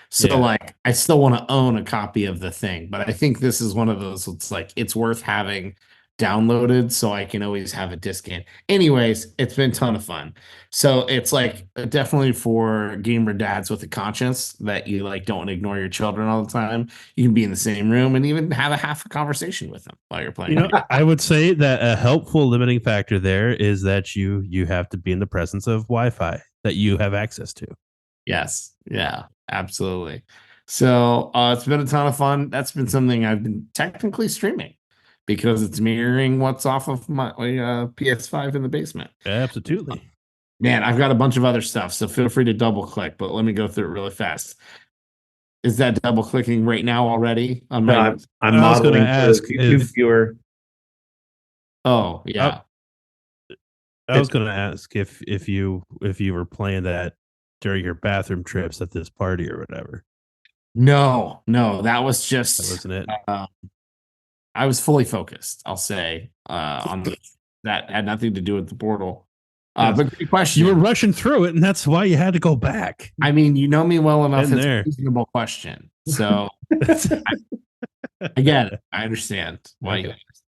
So like I still want to own a copy of the thing, but I think this is one of those it's like it's worth having downloaded so I can always have a disc in. Anyways, it's been a ton of fun. So it's like definitely for gamer dads with a conscience that you like don't want to ignore your children all the time. You can be in the same room and even have a half a conversation with them while you're playing. I would say that a helpful limiting factor there is that you have to be in the presence of Wi-Fi that you have access to. Yes. Yeah, absolutely. So it's been a ton of fun. That's been something I've been technically streaming because it's mirroring what's off of my PS5 in the basement. Absolutely. Man, I've got a bunch of other stuff, so feel free to double click, but let me go through it really fast. Is that double clicking right now already on my I'm I was gonna modeling ask for the YouTube if- viewer. Oh, yeah. I was going to ask if you were playing that during your bathroom trips at this party or whatever. No, that was just That wasn't it. I was fully focused, I'll say, on that had nothing to do with the portal. Yes. But great question. You were rushing through it, and that's why you had to go back. I mean, you know me well enough. Been It's there. a reasonable question. So I get it. I understand why you asked.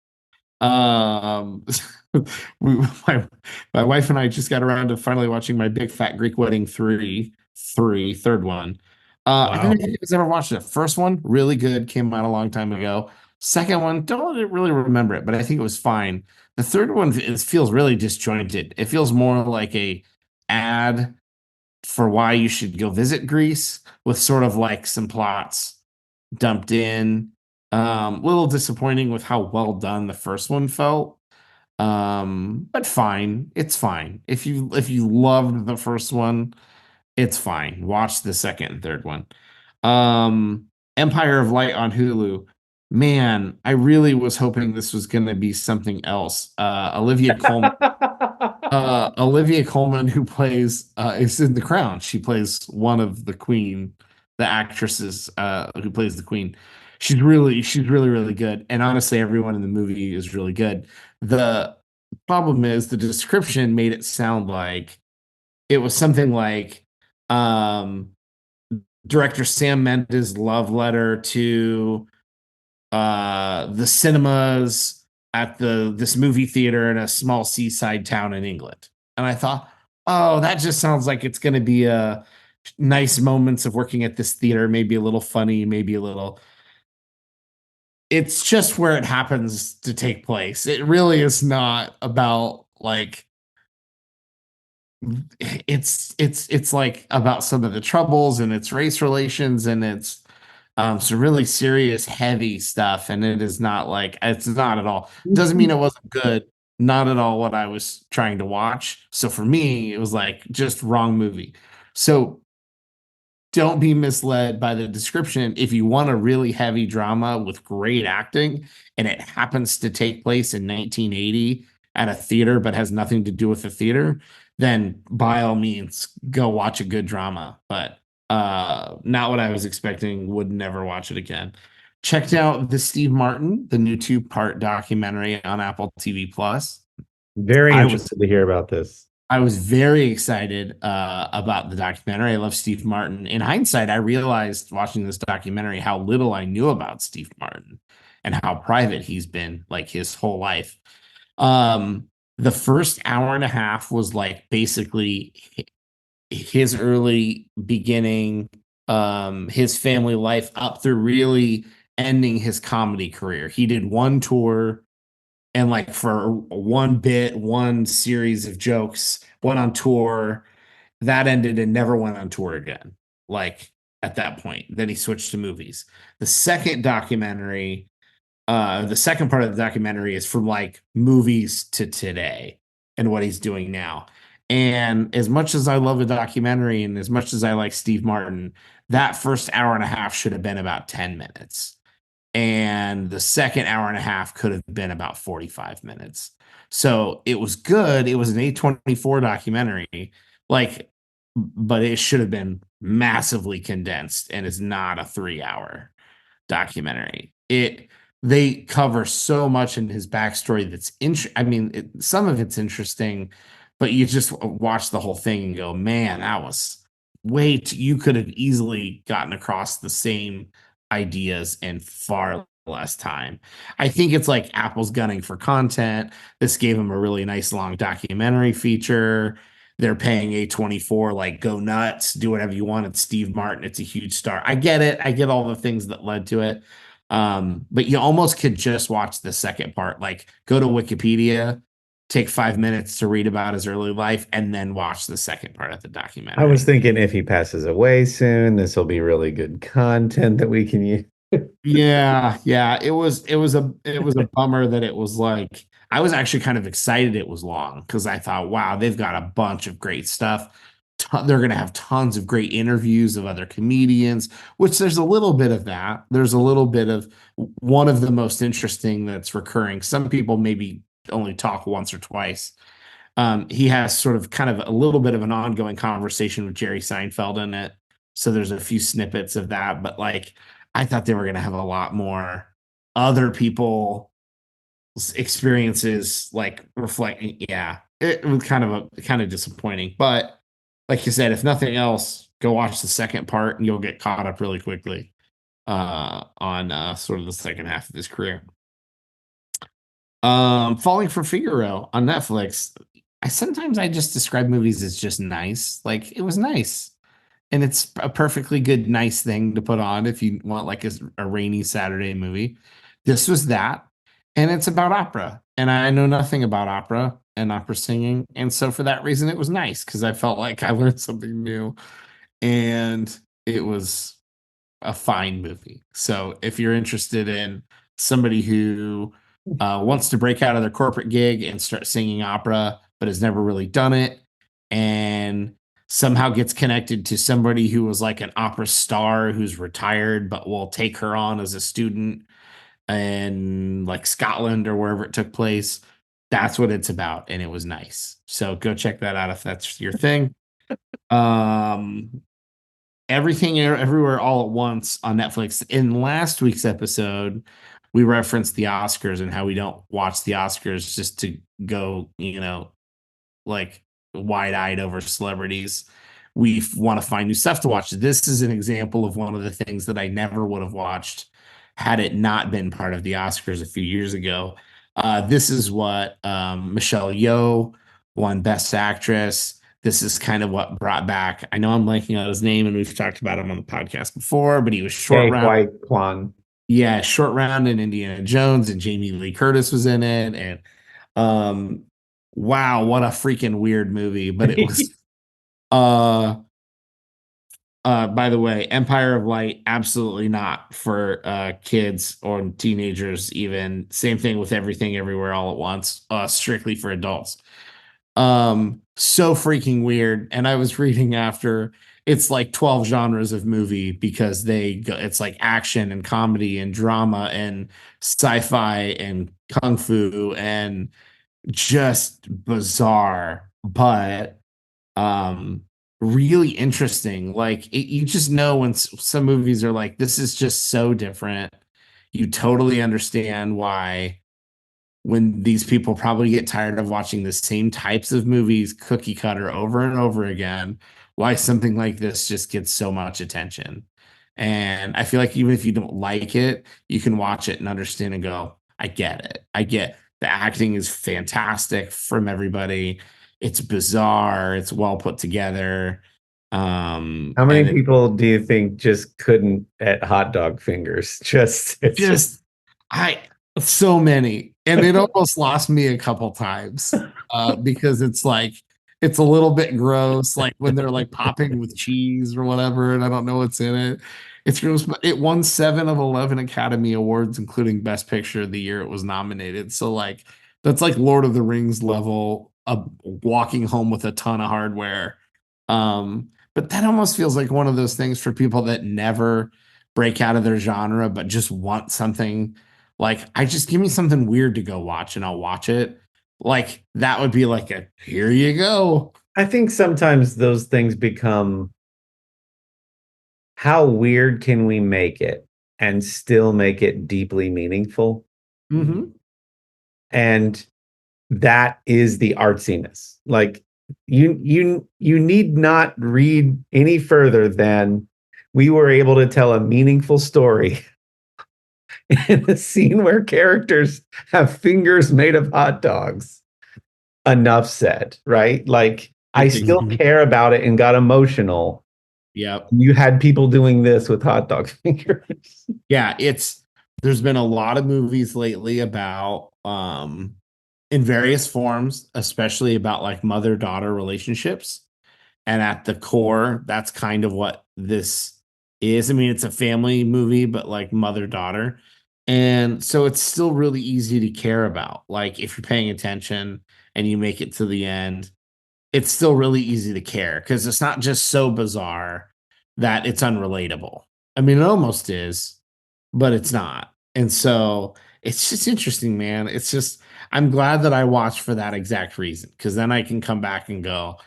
My wife and I just got around to finally watching my Big Fat Greek Wedding 3, third one. I don't know if you guys ever watched it. First one, really good, came out a long time ago. Second one, don't really remember it, but I think it was fine. The third one feels really disjointed. It feels more like a ad for why you should go visit Greece with sort of like some plots dumped in. Little disappointing with how well done the first one felt. But fine. It's fine. If you loved the first one, it's fine. Watch the second and third one. Empire of Light on Hulu. Man, I really was hoping this was going to be something else. Olivia Colman, who plays is in The Crown. She plays one of the queen, the actresses who plays the queen. She's really, really good. And honestly, everyone in the movie is really good. The problem is the description made it sound like it was something like director Sam Mendes' love letter to the cinemas at this movie theater in a small seaside town in England. And I thought, oh, that just sounds like it's going to be a nice moments of working at this theater, maybe a little funny, maybe a little. It's just where it happens to take place. It really is not about like it's like about some of the troubles and it's race relations and it's some really serious heavy stuff, and it is not like it's not at all. Doesn't mean it wasn't good. Not at all what I was trying to watch. So for me, it was like just wrong movie. So don't be misled by the description. If you want a really heavy drama with great acting and it happens to take place in 1980 at a theater but has nothing to do with the theater, then by all means go watch a good drama. But not what I was expecting. Would never watch it again. Checked out the Steve Martin, the new 2-part documentary on Apple TV Plus. Very I was interested to hear about this. I was very excited about the documentary. I love Steve Martin. In hindsight, I realized watching this documentary how little I knew about Steve Martin and how private he's been like his whole life. The first hour and a half was like basically his early beginning, his family life up through really ending his comedy career. He did one tour and like for one series of jokes, went on tour, that ended and never went on tour again. Like at that point, then he switched to movies. The second documentary, the second part of the documentary is from like movies to today and what he's doing now. And as much as I love a documentary and as much as I like Steve Martin, that first hour and a half should have been about 10 minutes. And the second hour and a half could have been about 45 minutes. So it was good. It was an A24 documentary, like, but it should have been massively condensed and is not a 3-hour documentary. They cover so much in his backstory that's some of it's interesting, but you just watch the whole thing and go, man, that was you could have easily gotten across the same ideas in far less time. I think it's like Apple's gunning for content. This gave them a really nice long documentary feature. They're paying A24, like, go nuts, do whatever you want. It's Steve Martin. It's a huge star. I get it. I get all the things that led to it. But you almost could just watch the second part. Like, go to Wikipedia, take 5 minutes to read about his early life, and then watch the second part of the documentary. I was thinking if he passes away soon, this will be really good content that we can use. Yeah. It was a bummer that it was like, I was actually kind of excited it was long because I thought, wow, they've got a bunch of great stuff. They're going to have tons of great interviews of other comedians, which there's a little bit of that. There's a little bit of one of the most interesting that's recurring. Some people maybe only talk once or twice. He has sort of kind of a little bit of an ongoing conversation with Jerry Seinfeld in it. So there's a few snippets of that, but like, I thought they were going to have a lot more other people experiences, like reflecting. Yeah, it was kind of disappointing, but like you said, if nothing else, go watch the second part and you'll get caught up really quickly on sort of the second half of his career. Falling for Figaro on Netflix. I just describe movies as just nice. Like, it was nice. And it's a perfectly good, nice thing to put on if you want like a rainy Saturday movie. This was that. And it's about opera. And I know nothing about opera and opera singing. And so for that reason, it was nice because I felt like I learned something new. And it was a fine movie. So if you're interested in somebody who wants to break out of their corporate gig and start singing opera, but has never really done it, and somehow gets connected to somebody who was like an opera star who's retired, but will take her on as a student in like Scotland or wherever it took place. That's what it's about. And it was nice. So go check that out if that's your thing. Everything Everywhere All at Once on Netflix. In last week's episode, we referenced the Oscars and how we don't watch the Oscars just to go, like wide-eyed over celebrities. We want to find new stuff to watch. This is an example of one of the things that I never would have watched had it not been part of the Oscars a few years ago. This is what Michelle Yeoh won Best Actress. This is kind of what brought back. I know I'm blanking on his name, and we've talked about him on the podcast before, but he was short round. White Kwan. Yeah, short round in Indiana Jones, and Jamie Lee Curtis was in it, and wow, what a freaking weird movie. But it was by the way, Empire of Light, absolutely not for kids or teenagers even. Same thing with Everything Everywhere All at Once, strictly for adults. So freaking weird. And I was reading after it's like 12 genres of movie because it's like action and comedy and drama and sci-fi and kung fu and just bizarre, but really interesting. Like you just know when some movies are like, this is just so different. You totally understand why when these people probably get tired of watching the same types of movies cookie cutter over and over again, why something like this just gets so much attention. And I feel like even if you don't like it, you can watch it and understand and go, I get it. I get the acting is fantastic from everybody. It's bizarre, it's well put together. How many And people do you think just couldn't at hot dog fingers? It's just I so many, and it almost lost me a couple times because it's like it's a little bit gross, like when they're like popping with cheese or whatever, and I don't know what's in it. It's gross, but it won 7 of 11 Academy Awards, including Best Picture of the year it was nominated. So like that's like Lord of the Rings level of walking home with a ton of hardware. But that almost feels like one of those things for people that never break out of their genre, but just want something like I just give me something weird to go watch and I'll watch it. Like that would be like a here you go. I think sometimes those things become how weird can we make it and still make it deeply meaningful? Mm-hmm. And that is the artsiness. Like you need not read any further than we were able to tell a meaningful story in a scene where characters have fingers made of hot dogs. Enough said, right? Like I still care about it and got emotional. Yep. You had people doing this with hot dog fingers. Yeah, there's been a lot of movies lately about in various forms, especially about like mother-daughter relationships. And at the core, that's kind of what this is. I mean, it's a family movie, but like mother-daughter. And so it's still really easy to care about. Like if you're paying attention and you make it to the end, it's still really easy to care because it's not just so bizarre that it's unrelatable. I mean, it almost is, but it's not. And so it's just interesting, man. It's just I'm glad that I watched for that exact reason because then I can come back and go,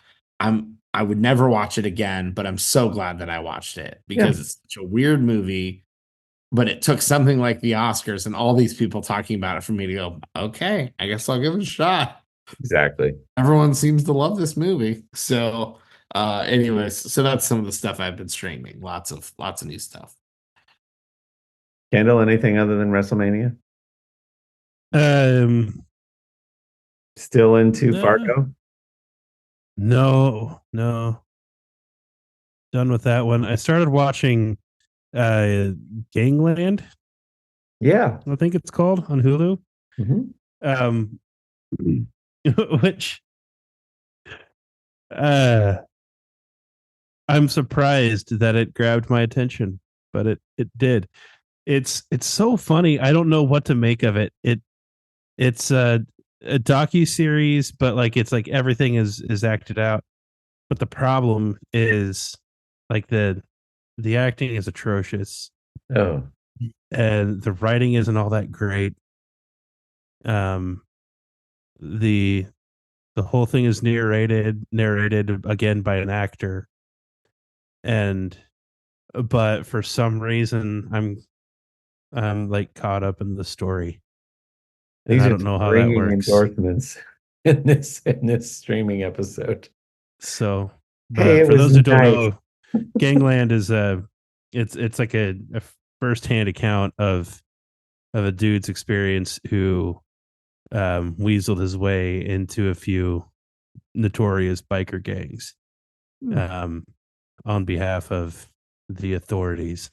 I would never watch it again, but I'm so glad that I watched it because it's such a weird movie. But it took something like the Oscars and all these people talking about it for me to go, okay, I guess I'll give it a shot. Exactly. Everyone seems to love this movie. So anyways, so that's some of the stuff I've been streaming. Lots of new stuff. Kendall, anything other than WrestleMania? Still into Fargo? No. Done with that one. I started watching Gangland. Yeah. I think it's called on Hulu. Mm-hmm. Which I'm surprised that it grabbed my attention, but it did. It's so funny. I don't know what to make of it. It's a docu-series, but like it's like everything is acted out. But the problem is like the acting is atrocious. Oh. And the writing isn't all that great. The whole thing is narrated again by an actor. But for some reason I'm like caught up in the story. And These I are don't know how that works. endorsements in this streaming episode. So, Hey, but for those who don't nice. know, Gangland is it's like a first-hand account of a dude's experience who weaseled his way into a few notorious biker gangs on behalf of the authorities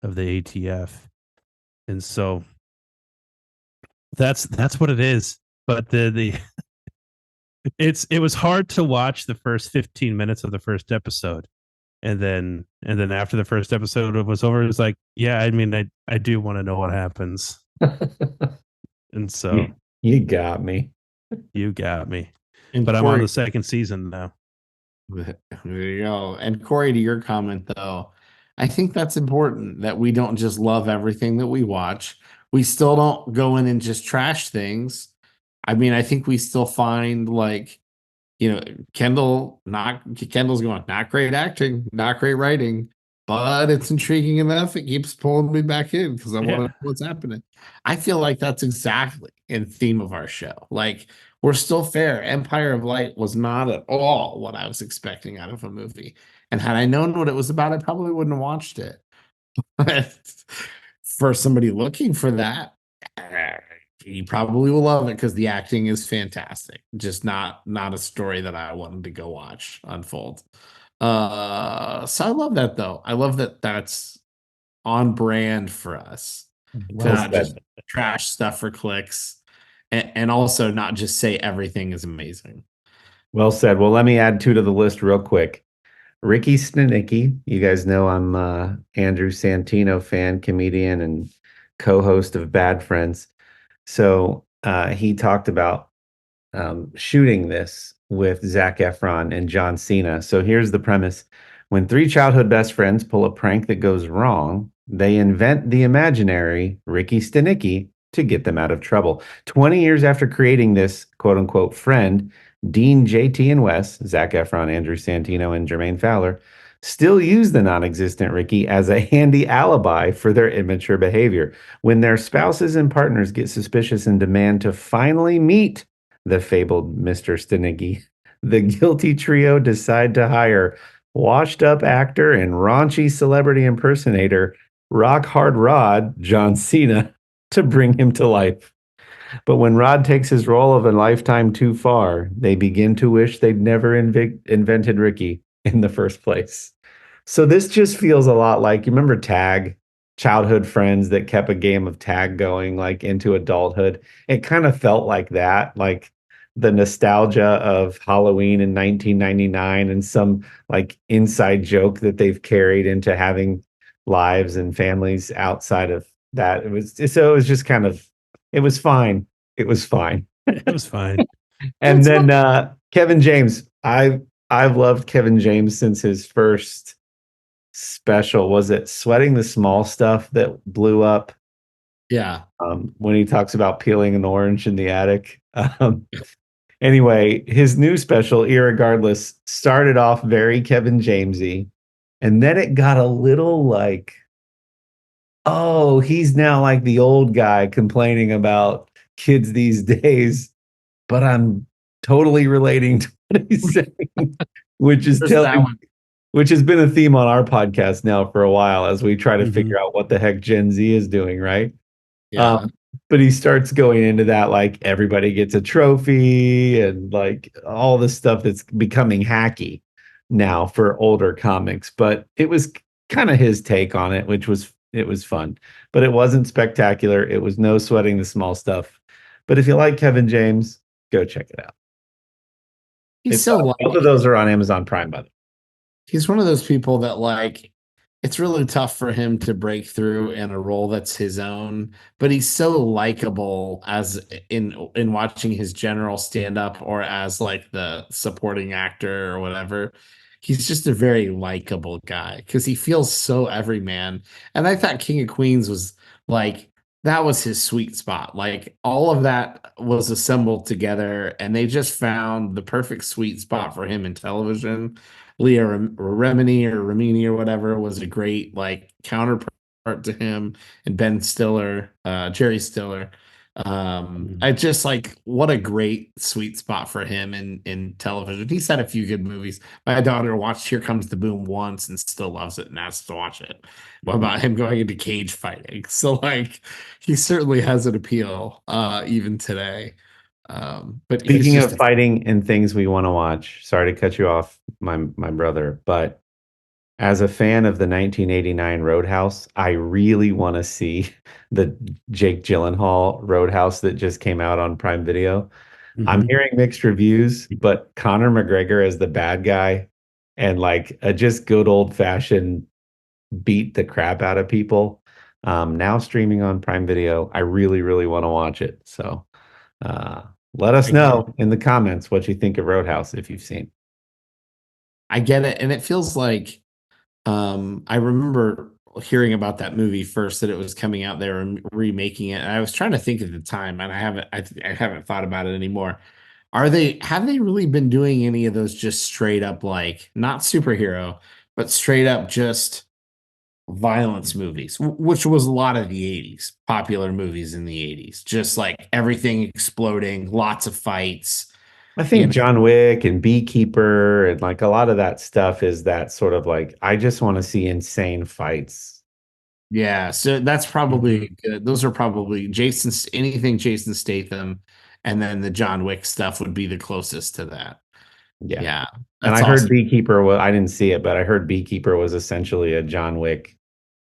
of the ATF. And so that's what it is. But the it was hard to watch the first 15 minutes of the first episode. And then after the first episode was over, it was like, yeah, I mean, I do want to know what happens. And so you got me. You got me. And but I'm on Kory, the second season now. there you go. And Kory, to your comment though, I think that's important that we don't just love everything that we watch. We still don't go in and just trash things. I mean, I think we still find like, Kendall's going, not great acting, not great writing, but it's intriguing enough. It keeps pulling me back in because I want to know what's happening. I feel like that's exactly in theme of our show. Like, we're still fair. Empire of Light was not at all what I was expecting out of a movie. And had I known what it was about, I probably wouldn't have watched it. But for somebody looking for that, you probably will love it because the acting is fantastic. Just not a story that I wanted to go watch unfold. So I love that though. I love that that's on brand for us to Well not just said. trash stuff for clicks, and also not just say everything is amazing. Well said. Well, let me add two to the list real quick. Ricky Stanicky. You guys know I'm Andrew Santino fan, comedian, and co-host of Bad Friends. So he talked about shooting this with Zac Efron and John Cena. So here's the premise. When three childhood best friends pull a prank that goes wrong, they invent the imaginary Ricky Stanicky to get them out of trouble. 20 years after creating this quote unquote friend, Dean, JT, and Wes, Zac Efron, Andrew Santino, and Jermaine Fowler, still use the non existent Ricky as a handy alibi for their immature behavior. When their spouses and partners get suspicious and demand to finally meet the fabled Mr. Stanicky, the guilty trio decide to hire washed up actor and raunchy celebrity impersonator Rock Hard Rod, John Cena, to bring him to life. But when Rod takes his role of a lifetime too far, they begin to wish they'd never invented Ricky in the first place. So this just feels a lot like, you remember Tag, childhood friends that kept a game of tag going like into adulthood. It kind of felt like that, like the nostalgia of Halloween in 1999 and some like inside joke that they've carried into having lives and families outside of that. It was just kind of, it was fine. It was fine. It was fine. And then Kevin James. I've loved Kevin James since his first special. Was it Sweating the Small Stuff that blew up? Yeah. When he talks about peeling an orange in the attic. Anyway, his new special, Irregardless, started off very Kevin Jamesy, and then it got a little like, oh, he's now like the old guy complaining about kids these days, but I'm totally relating to what he's saying, which is which has been a theme on our podcast now for a while as we try to figure out what the heck Gen Z is doing, right? Yeah. But he starts going into that like everybody gets a trophy and like all the stuff that's becoming hacky now for older comics. But it was kind of his take on it, which was fun. But it wasn't spectacular. It was no sweating the small stuff. But if you like Kevin James, go check it out. He's so Both of those are on Amazon Prime, by the way. He's one of those people that like it's really tough for him to break through in a role that's his own, but he's so likable as in watching his general stand up or as like the supporting actor or whatever. He's just a very likable guy because he feels so everyman. And I thought King of Queens was like that was his sweet spot. Like all of that was assembled together, and they just found the perfect sweet spot for him in television. Leah Remini or Ramini or whatever was a great like counterpart to him, and Ben Stiller, Jerry Stiller. I just like what a great sweet spot for him in television. He's had a few good movies. My daughter watched Here Comes the Boom once and still loves it and has to watch it. What about him going into cage fighting? So like he certainly has an appeal even today. But Speaking of fighting and things we want to watch, sorry to cut you off, my brother, but as a fan of the 1989 Roadhouse, I really want to see the Jake Gyllenhaal Roadhouse that just came out on Prime Video. I'm hearing mixed reviews, but Conor McGregor as the bad guy and like a just good old fashioned beat the crap out of people. Now streaming on Prime Video. I really, really want to watch it. So Let us know in the comments what you think of Roadhouse if you've seen. I get it, and it feels like I remember hearing about that movie first, that it was coming out, they were remaking it, and I was trying to think at the time, and I haven't thought about it anymore. Have they really been doing any of those just straight up, like, not superhero, but straight up just violence movies, which was a lot of the 80s, popular movies in the 80s, just like everything exploding, lots of fights. I You think know? John Wick and Beekeeper and like a lot of that stuff is that sort of like, I just want to see insane fights. Yeah, so that's probably good. Those are probably anything Jason Statham, and then the John Wick stuff would be the closest to that. Yeah. Yeah, And that's I heard awesome. Beekeeper was, I didn't see it, but I heard Beekeeper was essentially a John Wick,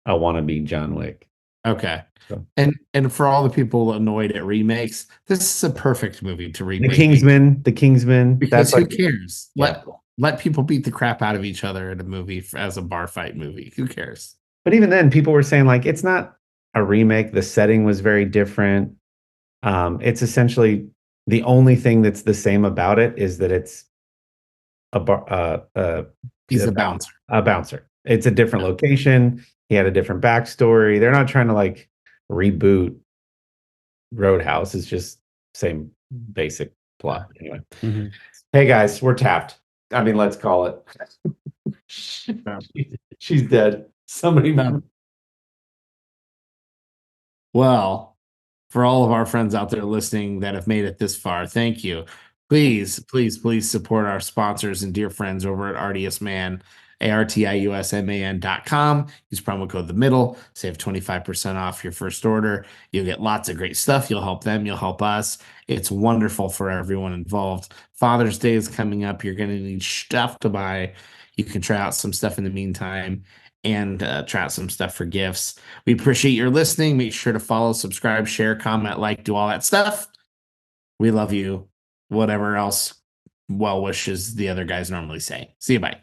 a wannabe John Wick. Okay. So. And for all the people annoyed at remakes, this is a perfect movie to The remake. Kingsman. Because That's who like, cares? yeah. Let people beat the crap out of each other in a movie as a bar fight movie. Who cares? But even then, people were saying like it's not a remake. The setting was very different. It's essentially the only thing that's the same about it is that it's a bar, He's a bouncer. a bouncer. It's a different location. He had a different backstory. They're not trying to like reboot Roadhouse. It's just same basic plot. Anyway, hey guys, we're tapped. I mean, let's call it. She's dead. Somebody. Well, for all of our friends out there listening that have made it this far, thank you. Please, please, please support our sponsors and dear friends over at RDS Man, ARTIUSMAN.com. Use promo code the middle, save 25% off your first order. You'll get lots of great stuff. You'll help them, you'll help us. It's wonderful for everyone involved. Father's Day is coming up. You're going to need stuff to buy. You can try out some stuff in the meantime and try out some stuff for gifts. We appreciate your listening. Make sure to follow, subscribe, share, comment, like, do all that stuff. We love you. Whatever else well wishes the other guys normally say. See you. Bye.